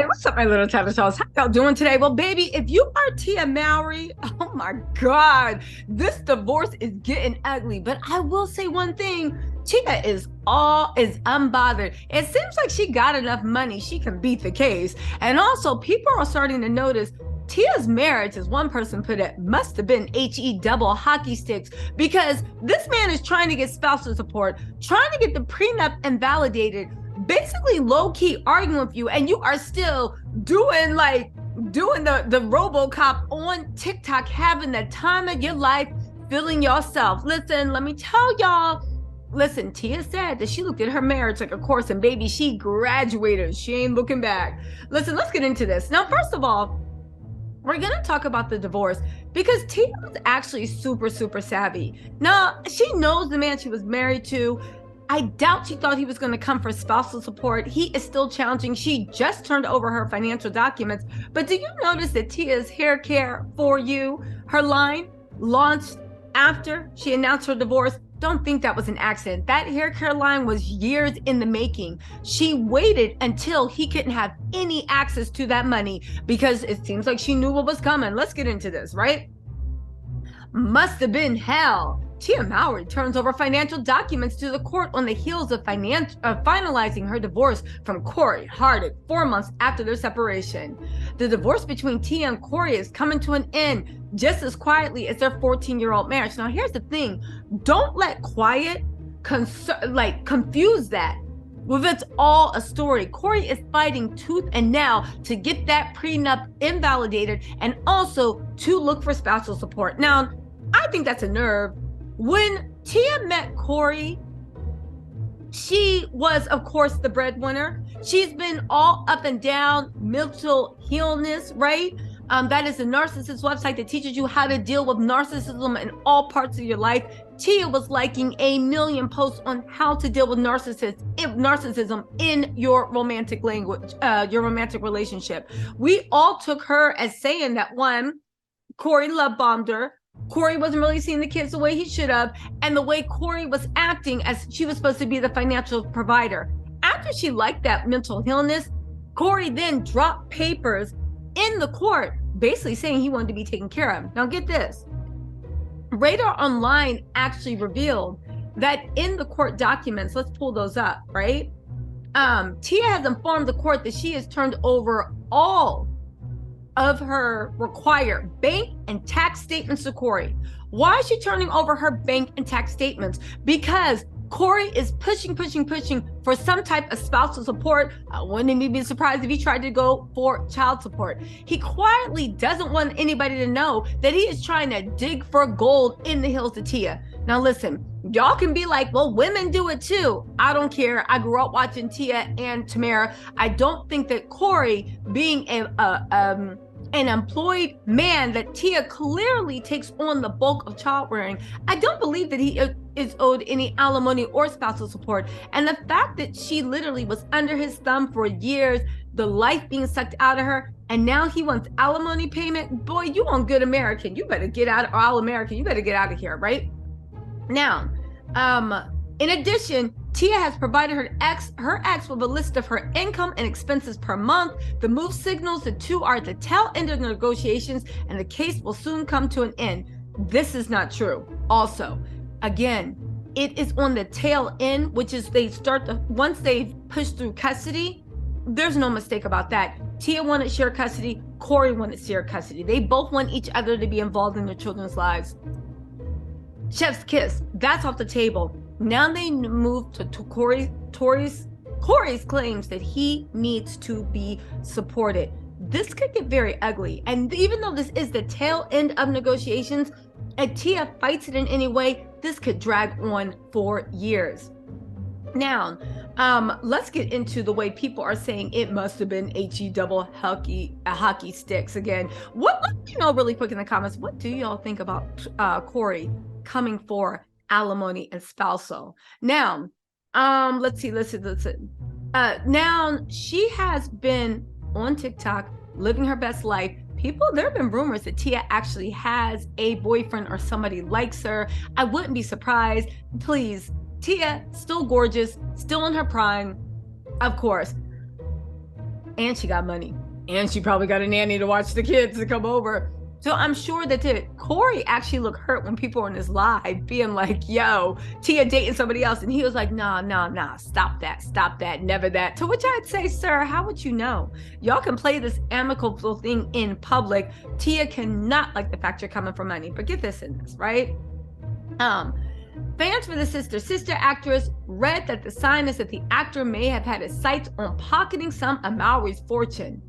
Hey, what's up, my little tatas? How y'all doing today? Well, baby, if you are Tia Mowry, oh my God, this divorce is getting ugly. But I will say one thing. Tia is unbothered. It seems like she got enough money, she can beat the case. And also, people are starting to notice Tia's marriage, as one person put it, must have been HE double hockey sticks, because this man is trying to get spousal support, trying to get the prenup invalidated, basically low-key arguing with you, and you are still doing the RoboCop on TikTok, having the time of your life, feeling yourself. Listen, let me tell y'all. Listen, Tia said that she looked at her marriage like a course, and baby, she graduated. She ain't looking back. Listen, let's get into this. Now, first of all, we're going to talk about the divorce because Tia was actually super, super savvy. Now, she knows the man she was married to. I doubt she thought he was going to come for spousal support. He is still challenging. She just turned over her financial documents. But do you notice that Tia's hair care for you, her line, launched after she announced her divorce? Don't think that was an accident. That hair care line was years in the making. She waited until he couldn't have any access to that money because it seems like she knew what was coming. Let's get into this, right? Must have been hell. Tia Mowry turns over financial documents to the court on the heels of finalizing her divorce from Corey Hardick 4 months after their separation. The divorce between Tia and Corey is coming to an end just as quietly as their 14-year-old marriage. Now, here's the thing. Don't let quiet confuse that with it's all a story. Corey is fighting tooth and nail to get that prenup invalidated and also to look for spousal support. Now, I think that's a nerve. When Tia met Corey, she was, of course, the breadwinner. She's been all up and down mental illness, right? That is the narcissist website that teaches you how to deal with narcissism in all parts of your life. Tia was liking 1 million posts on how to deal with narcissism in your romantic language, your romantic relationship. We all took her as saying that, one, Corey love bombed her. Corey wasn't really seeing the kids the way he should have, and the way Corey was acting as she was supposed to be the financial provider. After she liked that mental illness, Corey then dropped papers in the court, basically saying he wanted to be taken care of. Now get this. Radar Online actually revealed that in the court documents, let's pull those up, right? Tia has informed the court that she has turned over all of her required bank and tax statements to Corey. Why is she turning over her bank and tax statements? Because Corey is pushing for some type of spousal support. I wouldn't even be surprised if he tried to go for child support. He quietly doesn't want anybody to know that he is trying to dig for gold in the hills of Tia. Now listen, y'all can be like, well, women do it too. I don't care. I grew up watching Tia and Tamara. I don't think that Corey, being an employed man that Tia clearly takes on the bulk of child rearing, I don't believe that he is owed any alimony or spousal support. And the fact that she literally was under his thumb for years, the life being sucked out of her, and now he wants alimony payment, boy, you on Good American. You better get out, or All American, you better get out of here, right? Now, in addition, Tia has provided her ex with a list of her income and expenses per month. The move signals the two are at the tail end of the negotiations and the case will soon come to an end. This is not true. Also, again, it is on the tail end, which is once they've pushed through custody, there's no mistake about that. Tia wanted shared custody. Corey wanted shared custody. They both want each other to be involved in their children's lives. Chef's kiss, that's off the table. Now they move to Corey's claims that he needs to be supported. This could get very ugly. And even though this is the tail end of negotiations, if Tia fights it in any way, this could drag on for years. Now, let's get into the way people are saying it must have been HE double hockey sticks again. Let me know really quick in the comments, what do y'all think about Corey coming for alimony and spousal? Now, let's see. Now she has been on TikTok living her best life. There have been rumors that Tia actually has a boyfriend or somebody likes her. I wouldn't be surprised. Please, Tia, still gorgeous, still in her prime, of course. and she got money, and she probably got a nanny to watch the kids to come over. So I'm sure that Corey actually looked hurt when people were in his live being like, yo, Tia dating somebody else. And he was like, nah, stop that, never that. To which I'd say, sir, how would you know? Y'all can play this amicable thing in public. Tia cannot like the fact you're coming for money. But get this in this, right? Fans for the sister actress read that the sign is that the actor may have had his sights on pocketing some of Mowry's fortune.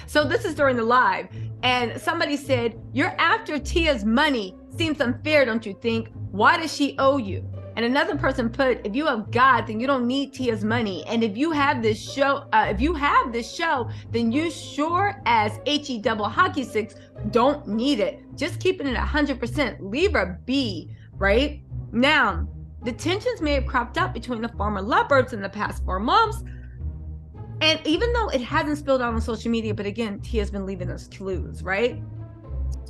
So this is during the live, and somebody said, you're after Tia's money. Seems unfair, don't you think? Why does she owe you? And another person put, if you have God, then you don't need Tia's money. And if you have this show, then you sure as HE double hockey sticks don't need it. Just keeping it 100%. Leave her be, right? Now, the tensions may have cropped up between the former lovebirds in the past 4 months. And even though it hasn't spilled out on social media, but again, Tia's been leaving us clues, right?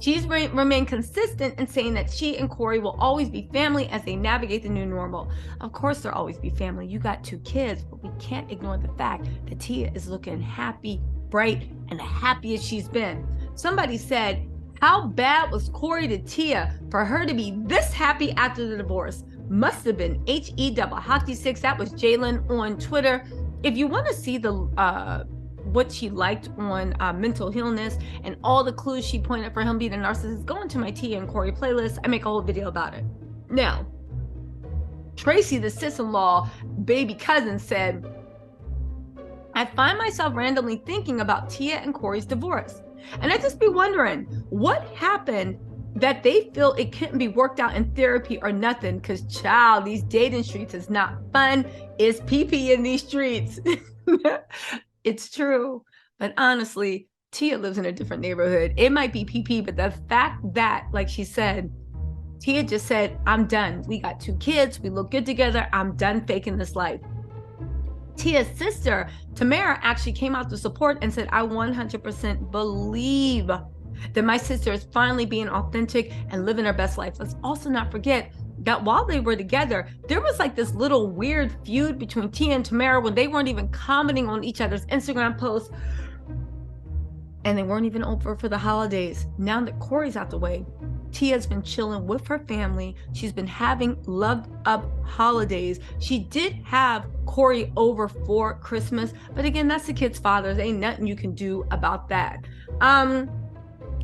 She's remained consistent in saying that she and Corey will always be family as they navigate the new normal. Of course, they'll always be family. You got 2 kids, but we can't ignore the fact that Tia is looking happy, bright, and the happiest she's been. Somebody said, how bad was Corey to Tia for her to be this happy after the divorce? Must have been HE double hockey sticks. That was Jalen on Twitter. If you want to see the what she liked on mental illness and all the clues she pointed for him being a narcissist, go into my Tia and Corey playlist. I make a whole video about it. Now, Tracy, the sis-in-law, baby cousin, said, I find myself randomly thinking about Tia and Corey's divorce. And I just be wondering, what happened that they feel it couldn't be worked out in therapy or nothing? Because, child, these dating streets is not fun. It's pee-pee in these streets. It's true. But honestly, Tia lives in a different neighborhood. It might be pee-pee, but the fact that, like she said, Tia just said, I'm done. We got 2 kids. We look good together. I'm done faking this life. Tia's sister, Tamara, actually came out to support and said, I 100% believe that my sister is finally being authentic and living her best life. Let's also not forget that while they were together, there was like this little weird feud between Tia and Tamara when they weren't even commenting on each other's Instagram posts. And they weren't even over for the holidays. Now that Corey's out the way, Tia's been chilling with her family. She's been having loved up holidays. She did have Corey over for Christmas, but again, that's the kid's father. There ain't nothing you can do about that.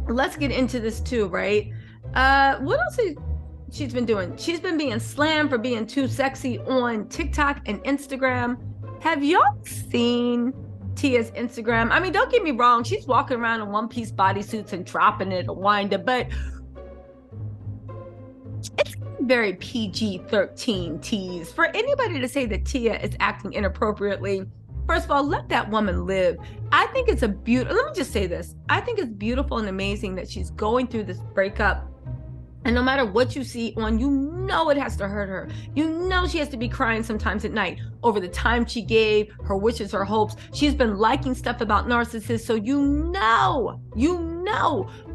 Let's get into this too, right? What else she's been doing? She's been being slammed for being too sexy on TikTok and Instagram. Have y'all seen Tia's Instagram? I mean, don't get me wrong. She's walking around in one-piece bodysuits and dropping it or wind-up, but it's very PG-13 tease. For anybody to say that Tia is acting inappropriately, first of all, let that woman live. I think it's let me just say this. I think it's beautiful and amazing that she's going through this breakup. And no matter what you see on, you know it has to hurt her. You know she has to be crying sometimes at night over the time she gave, her wishes, her hopes. She's been liking stuff about narcissists. So you know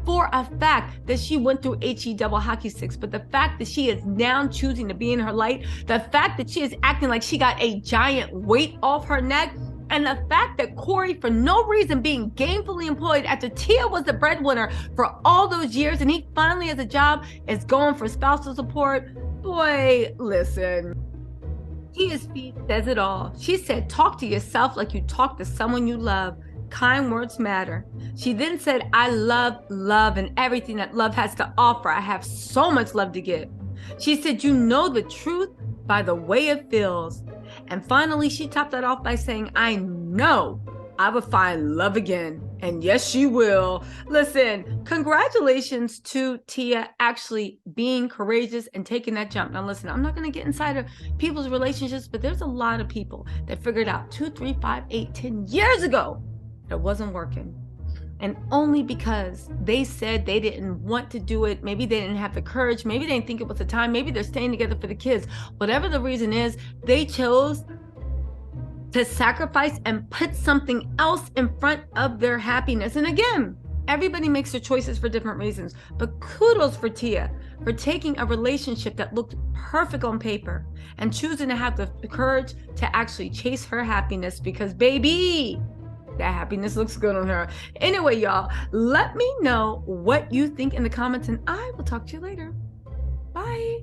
for a fact that she went through HE double hockey sticks. But the fact that she is now choosing to be in her light, the fact that she is acting like she got a giant weight off her neck, and the fact that Corey, for no reason, being gainfully employed after Tia was the breadwinner for all those years, and he finally has a job, is going for spousal support. Boy, listen. Tia's feed says it all. She said, talk to yourself like you talk to someone you love. Kind words matter. She then said, I love and everything that love has to offer. I have so much love to give. She said, you know the truth by the way it feels. And finally, she topped that off by saying, I know I will find love again. And yes, she will. Listen, congratulations to Tia actually being courageous and taking that jump. Now, listen, I'm not going to get inside of people's relationships, but there's a lot of people that figured out 2, 3, 5, 8, 10 years ago that it wasn't working. And only because they said they didn't want to do it. Maybe they didn't have the courage. Maybe they didn't think it was the time. Maybe they're staying together for the kids. Whatever the reason is, they chose to sacrifice and put something else in front of their happiness. And again, everybody makes their choices for different reasons. But kudos for Tia for taking a relationship that looked perfect on paper and choosing to have the courage to actually chase her happiness. Because baby, That happiness looks good on her. Anyway, y'all, let me know what you think in the comments, and I will talk to you later. Bye.